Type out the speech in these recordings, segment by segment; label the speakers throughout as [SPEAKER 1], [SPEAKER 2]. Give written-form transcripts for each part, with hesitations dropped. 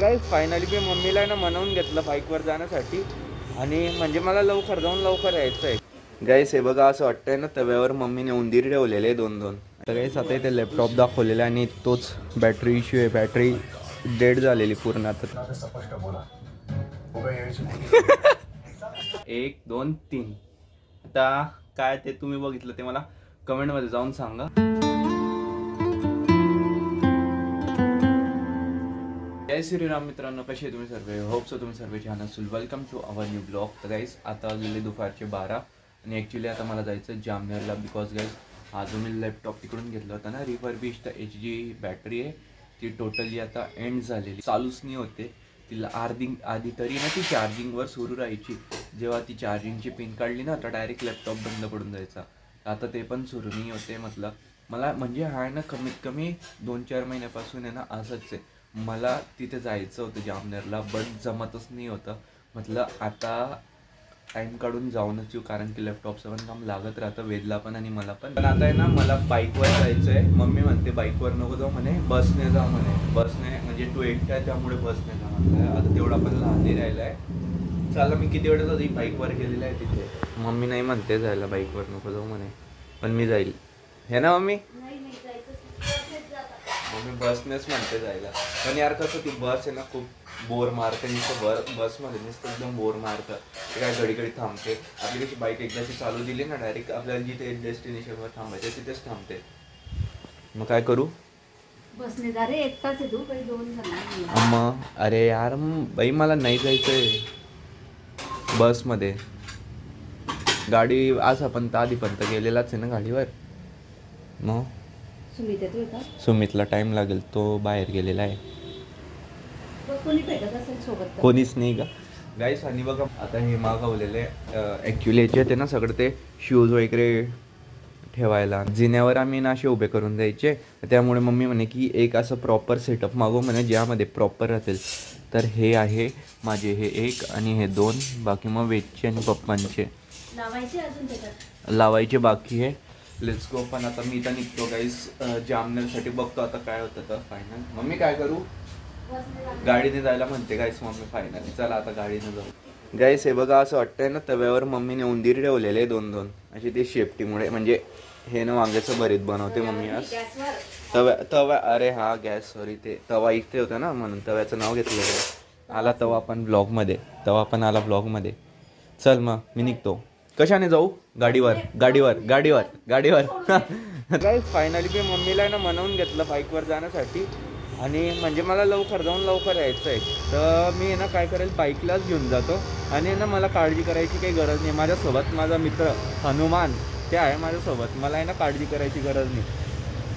[SPEAKER 1] गाईस finally मी मम्मीला ना मनवून घेतलं बाईकवर जाण्यासाठी आणि म्हणजे मला लवकर जाऊन लवकर यायचं आहे. गाईस हे बघा असं वाटतंय ना तव्यावर मम्मीने उंदीर ठेवलेले 2-2. तर गाईस आता इथे लॅपटॉप दाखवलेला आणि तोच बॅटरी इश्यू आहे. बॅटरी डेड झालेली पूर्ण. आता 1 2 3 आता काय ते तुम्ही बघितलं ते मला कमेंटमध्ये जाऊन सांगा. जय श्रीराम मित्रांनो, कसे तुम्ही सर्व? होप सो तुम्ही सर्व छान असाल. Welcome to our new blog. तर गाईस आता वाजलेले दुपारचे 12 आणि ॲक्च्युली आता मला जायचं जामनेरला. बिकॉज गाईस हा जो मी लॅपटॉप तिकडून घेतला होता ना रिफर्बिश्ड HG बॅटरी आहे ती टोटली आता एंड झालेली, चालूच नाही होते. तिला आधी तरी ना ती चार्जिंगवर सुरू राहायची. जेव्हा ती चार्जिंगची पिन काढली ना तर डायरेक्ट लॅपटॉप बंद पडून जायचा. आता ते पण सुरू नाही होते. मला म्हणजे हा आहे ना कमीत कमी 2-4 महिन्यापासून आहे ना असंच आहे. मला तिथे जायचं होतं जामनेरला बट जमतच नाही होतं. म्हटलं आता टाईम काढून जाऊनच येऊ, कारण की लॅपटॉपचं पण काम लागत राहतं वेदला पण आणि मला पण. आता आहे ना मला बाईकवर जायचं आहे. मम्मी म्हणते बाईकवर नको जाऊ म्हणे, बसने जा म्हणे. बसने म्हणजे तू एकटा आहे त्यामुळे बसने जा म्हटलं. आता तेवढा पण लहान नाही राहिला आहे. चला मी किती वेळेस आधी बाईकवर गेलेला आहे तिथे. मम्मी नाही म्हणते जायला बाईकवर नको जाऊ म्हणे, पण मी जाईल. हे ना मम्मी? मम्मी बसनेच म्हणते जायला. पण यार कसं ती बस आहे ना खूप बोर मारते. नुसतं बसमध्ये नुसतं एकदम बोर मारतं. ते काय घडी घडी थांबते. आपली कशी बाईक एकदाची चालू दिली ना डायरेक्ट आपल्याला जिथे डेस्टिनेशनवर थांबायचं तिथेच थांबते. मग काय करू?
[SPEAKER 2] बसने जा रे, एकटाच आहे तू, काही 2 जण.
[SPEAKER 1] अम्मा अरे यार बाई मला नाही जायचंय बसमध्ये. गाडी आज आपण आधीपर्यंत गेलेलाच आहे ना गाडीवर. मग
[SPEAKER 2] सुमित येतोय का?
[SPEAKER 1] सुमितला टाइम लागेल, तो बाहेर गेलेला आहे.
[SPEAKER 2] कोणी भेटत असेल सोबत?
[SPEAKER 1] कोणीच नाही का गाईस. आणि बघा आता हे मागवलेले ॲक्च्युली याचे ते ना सगळं ते शूज वगैरे ठेवायला जिन्यावर आम्ही ना असे उभे करून द्यायचे. त्यामुळे मम्मी म्हणे की एक असं प्रॉपर सेटअप मागव म्हणे ज्यामध्ये प्रॉपर राहतील. तर हे आहे माझे, हे 1 आणि हे 2. बाकी मग वेदचे आणि पप्पांचे लावायचे बाकी आहे. Let's go. पण आता मी तर निघतो गाईस जामनेरसाठी. बघतो आता काय होतं तर फायनल. मम्मी काय करू? गाडीने जायला म्हणते गाईस मम्मी फायनली. चला आता गाडीने जाऊ. गाईस हे बघा असं वाटतंय ना तव्यावर मम्मीने उंदीर ठेवलेले 2-2 अशी ते शेफ्टीमुळे. म्हणजे हे ना वांग्याचं भरीत बनवते मम्मी आज तवा. अरे हा गॅस, सॉरी ते तवा इथे होता ना म्हणून तव्याचं नाव घेतलं. आला तवा पण ब्लॉगमध्ये, तवा पण आला ब्लॉगमध्ये. चल मग मी निघतो. कशाने जाऊ? गाडीवर. गाईस फायनली मी मम्मीला ना मनवून घेतलं बाईकवर जाण्यासाठी आणि म्हणजे मला लवकर जाऊन लवकर यायचं आहे. तर मी ना काय करेल बाईकलाच घेऊन जातो आणि ना मला काळजी करायची काही गरज नाही. माझ्यासोबत माझा मित्र हनुमान ते आहे माझ्यासोबत. मला आहे ना काळजी करायची गरज नाही.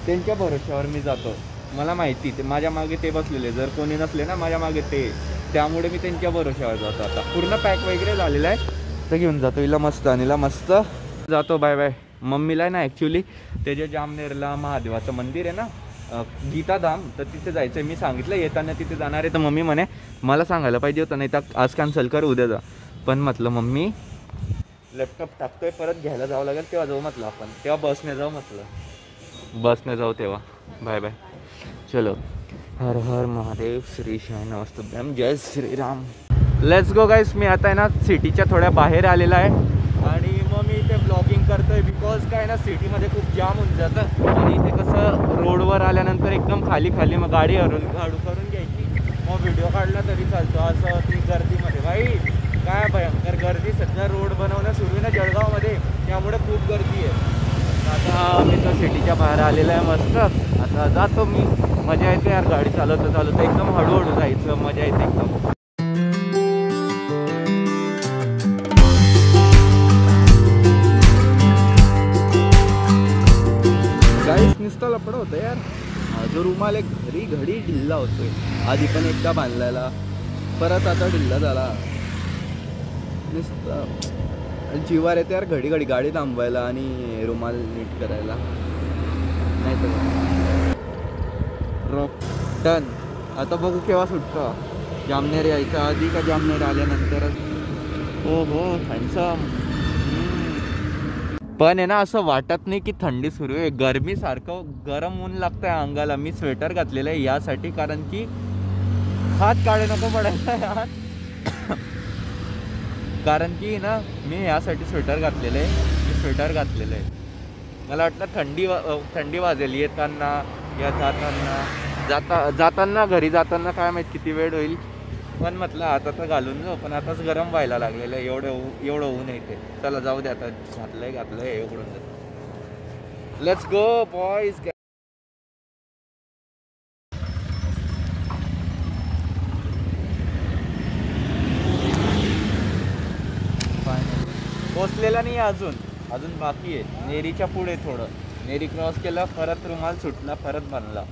[SPEAKER 1] त्यांच्या भरोश्यावर मी जातो. मला माहिती ते माझ्या मागे ते बसलेले, जर कोणी नसले ना माझ्या मागे ते, त्यामुळे मी त्यांच्या भरोश्यावर जातो. आता पूर्ण पॅक वगैरे झालेला आहे तर घेऊन जातो हिला मस्त. आणीला मस्त जातो. Bye bye. मम्मीला आहे ना ॲक्च्युली ते जे जामनेरला महादेवाचं मंदिर आहे ना गीताधाम, तर तिथे जायचं आहे. मी सांगितलं येताना तिथे जाणार आहे. तर मम्मी म्हणे मला सांगायला पाहिजे होतं, नाही तर आज कॅन्सल कर उद्या जा. पण म्हटलं मम्मी लॅपटॉप टाकतोय परत घ्यायला जावं लागेल तेव्हा जाऊ म्हटलं आपण. तेव्हा बसने जाऊ म्हटलं. बसने जाऊ तेव्हा. Bye bye. चलो. हर हर महादेव. श्री शाय नमस्तुभ्यम. जय श्रीराम. Let's go guys. मी आता आहे ना सिटीच्या थोड्या बाहेर आलेला आहे आणि मग मी इथे ब्लॉगिंग करतोय. बिकॉज काय ना सिटीमध्ये खूप जाम होऊन जातं आणि इथे कसं रोडवर आल्यानंतर एकदम खाली मग गाडी हळू करून घ्यायची. मग व्हिडिओ काढला तरी चालतो. असं ती गर्दीमध्ये बाई काय भयंकर गर्दी. सध्या रोड बनवणं सुरू आहे ना जळगावमध्ये, त्यामुळे खूप गर्दी आहे. आता मी तर सिटीच्या बाहेर आलेला आहे मस्त. आता जातो मी. मजा येते यार गाडी चालवता एकदम हळूहळू जायचं. मजा येते एकदम. गाईस नुसतं लपडं होतं यार. जो रुमाल एक घडी ढिल्ला होतोय. आधी पण एकदा बांधलेला, परत आता ढिल्ला झाला. नुसतं जीवार येते यार घडी गाडी थांबवायला आणि रुमाल नीट करायला. नाही तर टन. आता बघू केव्हा सुटतं. जामनेर यायच्या आधी का जामनेर आल्यानंतरच. हो हॅन्डसम. पण आहे ना असं वाटत नाही की थंडी सुरू आहे. गरमीसारखं गरम ऊन लागतंय अंगाला. मी स्वेटर घातलेलं आहे यासाठी, कारण की हात काढे नको पडायला यार. कारण की ना मी यासाठी स्वेटर घातलेलं आहे. मी स्वेटर घातलेलं आहे. मला वाटलं थंडी वाजेल येताना या जाताना घरी जाताना काय माहीत किती वेळ होईल. पण म्हटलं आता तर घालून जाऊ. पण आताच गरम व्हायला लागलेलं आहे. एवढं ऊन येते. चला जाऊ दे आता. घातलंय उघडून जात. Let's go boys. पोचलेला नाही अजून बाकी आहे. नेरीच्या पुढे थोडं. नेरी क्रॉस केला, परत रुमाल सुटला, परत बनला.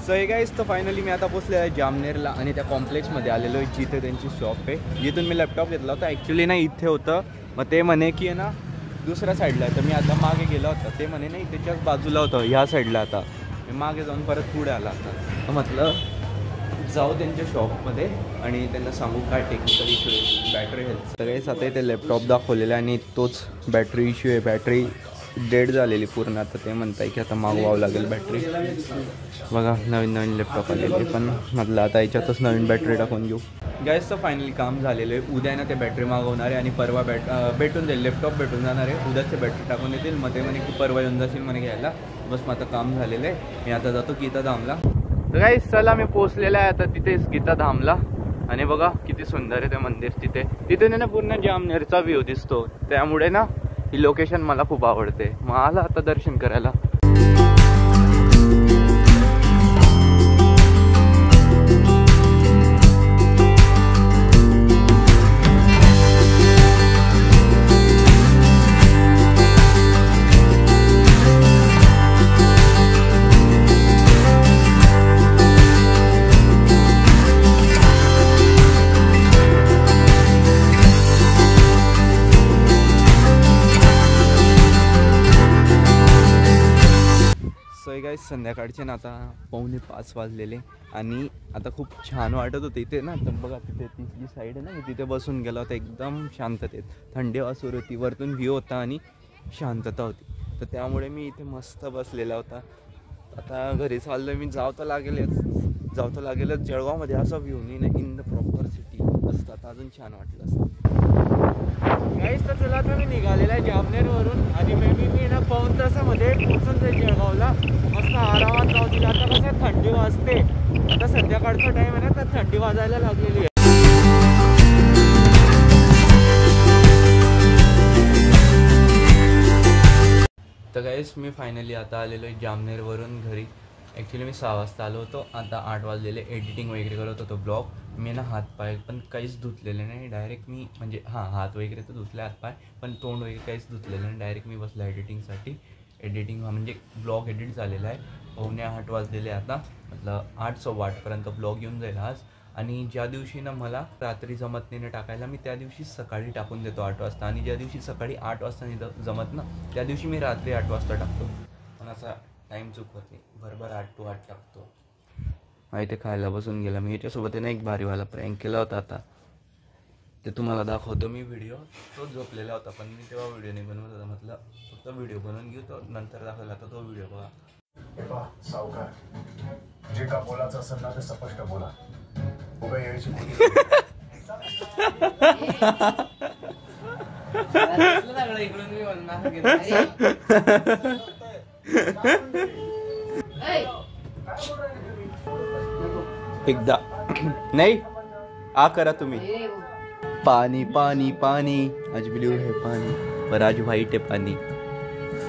[SPEAKER 1] सो हे गाईस, तर फायनली मी आता पोचलेलो आहे जामनेरला आणि त्या कॉम्प्लेक्समध्ये आलेलो आहे जिथे त्यांची शॉप आहे. जिथून मी लॅपटॉप घेतला होता. ॲक्च्युली ना इथे होतं. मग ते म्हणे की आहे ना दुसऱ्या साईडला आहे. तर मी आता मागे गेलो होता. ते म्हणे नाही त्याच्याच बाजूला होतं ह्या साईडला. आता मी मागे जाऊन परत पुढे आला आता. तर म्हटलं जाऊ त्यांच्या शॉपमध्ये आणि त्यांना सांगू काय टेक्निकल इश्यू आहे, बॅटरी हेल्थ. सगळेच आता इथे लॅपटॉप दाखवलेला आणि तोच बॅटरी इश्यू आहे. बॅटरी डेड झालेली पूर्ण. आता ते म्हणत आहे की आता मागवावं लागेल बॅटरी. बघा नवीन लॅपटॉप आलेले. पण म्हटलं आता याच्यातच नवीन बॅटरी टाकून घेऊ. गॅसचं फायनली काम झालेलं आहे. उद्या ना ते बॅटरी मागवणार आहे आणि परवा भेटून जाईल. लॅपटॉप भेटून जाणार आहे. उद्याच ते बॅटरी टाकून येतील. मग ते म्हणे की परवा येऊन जाशील म्हणे घ्यायला. बस मग आता काम झालेलं आहे. मी आता जातो गीताधामला. तर गाईस चला मी पोचलेला आहे आता तिथेच गीताधामला. आणि बघा किती सुंदर आहे ते मंदिर. तिथे ना पूर्ण जामनेरचा व्ह्यू दिसतो. त्यामुळे ना ही लोकेशन मला खूप आवडते. मग आला आता दर्शन करायला. गाईस संध्याकाळचे ना आता 4:45 वाजलेले आणि आता खूप छान वाटत होते इथे ना. तर बघा तिथे ती जी साईड आहे ना मी तिथे बसून गेला होता. एकदम शांततेत. थंडी वाजत होती. वरतून व्ह्यू होता आणि शांतता होती. तर त्यामुळे मी इथे मस्त बसलेला होता. आता घरी चाललो मी. जावं तर लागेलच. जळगावमध्ये असा व्ह्यू नाही ना इन द प्रॉपर सिटी असतात. अजून छान वाटलं असतं. गाईस तर चला आता मी निघालेला आहे जामनेरवरून आणि मी ना 5 तासामध्ये पोहोचून जाईल जळगावला. मस्त आरामात जाऊ दिला. आता कसं थंडी वाजते. आता संध्याकाळचा टाईम आहे ना तर थंडी वाजायला लागलेली आहे. तर गाईस मी फायनली आता आलेलो आहे जामनेरवरून घरी. ॲक्च्युली मी 6 वाजता आलो होतो. आता 8 वाजलेले. एडिटिंग वगैरे करत होतो ब्लॉग. मी ना हातपाय पण काहीच धुतलेले नाही. डायरेक्ट मी म्हणजे हात वगैरे तर धुतले हातपाय पण तोंड वगैरे काहीच धुतलेलं नाही. डायरेक्ट मी बसला एडिटिंगसाठी. एडिटिंग म्हणजे ब्लॉग एडिट झालेला आहे. 8:45 वाजलेले आता. म्हटलं 8:15पर्यंत ब्लॉग येऊन जाईल आज. आणि ज्या दिवशी ना मला रात्री जमत नाही टाकायला मी त्या दिवशी सकाळी टाकून देतो 8 वाजता. आणि ज्या दिवशी सकाळी 8 वाजता नाही जमत ना त्या दिवशी मी रात्री 8 वाजता टाकतो. पण असा टाईम चुकवत नाही. बरोबर 8 to 8 टाकतो. इथे खायला बसून गेला मी. याच्यासोबत ना एक भारीवाला प्रँक केला होता. आता ते तुम्हाला दाखवतो मी व्हिडिओ. तो झोपलेला होता पण मी तेव्हा व्हिडिओ नाही बनवत होता. म्हटलं फक्त व्हिडिओ बनवून घेऊ तो नंतर दाखवला. तर तो व्हिडिओ बघा.
[SPEAKER 3] सावकार जे का बोलायचं असेल ना ते स्पष्ट बोला. उभे यायची
[SPEAKER 1] एकदा नाही आ करा तुम्ही. पाणी पाणी पाणी आज ब्ल्यू है पाणी पर आज व्हाईट आहे पाणी.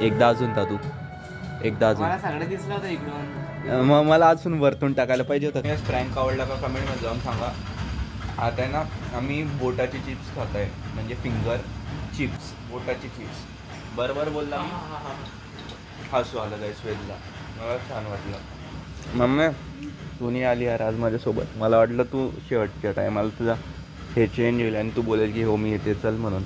[SPEAKER 1] एकदा अजून दादू. एकदा अजून. मग मला अजून वरतून टाकायला पाहिजे होतं. प्रँक आवडला का कमेंटमध्ये जाऊन सांगा. आता आहे ना आम्ही बोटाची चिप्स खात आहे. म्हणजे फिंगर चिप्स. बोटाची चिप्स. बरोबर बोलला मी. हसू आलं काय स्वेदला. मला छान वाटलं. मम्मी तू नाही आली यार आज माझ्यासोबत. मला वाटलं तू शेवटच्या टायमाला तुझा हे चेंज होईल आणि तू बोलेल की हो मी येते चल म्हणून.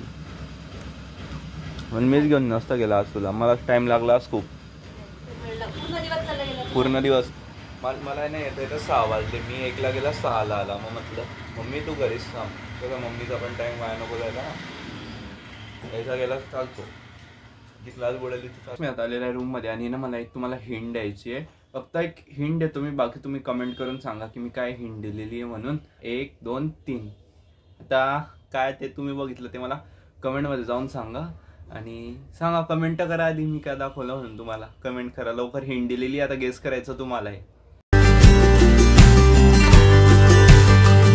[SPEAKER 1] मीच घेऊन नसता गेला आज तुला. मला टाईम लागला आज खूप. पूर्ण दिवस. मला नाही येतं तर 6 वाजले. मी 1ला गेला 6ला आला. मग म्हटलं मम्मी तू घरीच थांब. तर मम्मीचा पण टाईम वाया नको जायला. यायचा गेला चालतो, जी क्लास बुडाली मी आता आलेला आहे रूममध्ये आणि ना मला एक तुम्हाला हिंट द्यायची आहे. फक्त एक हिंट देतो मी, बाकी तुम्ही कमेंट करून सांगा की मी काय हिंट दिलेली आहे म्हणून. 1 2 3. आता काय ते तुम्ही बघितलं ते मला कमेंटमध्ये जाऊन सांगा आणि सांगा, कमेंट करा आधी मी काय दाखवलं म्हणून तुम्हाला. कमेंट करा लवकर, हिंट दिलेली आता गेस करायचं तुम्हाला आहे.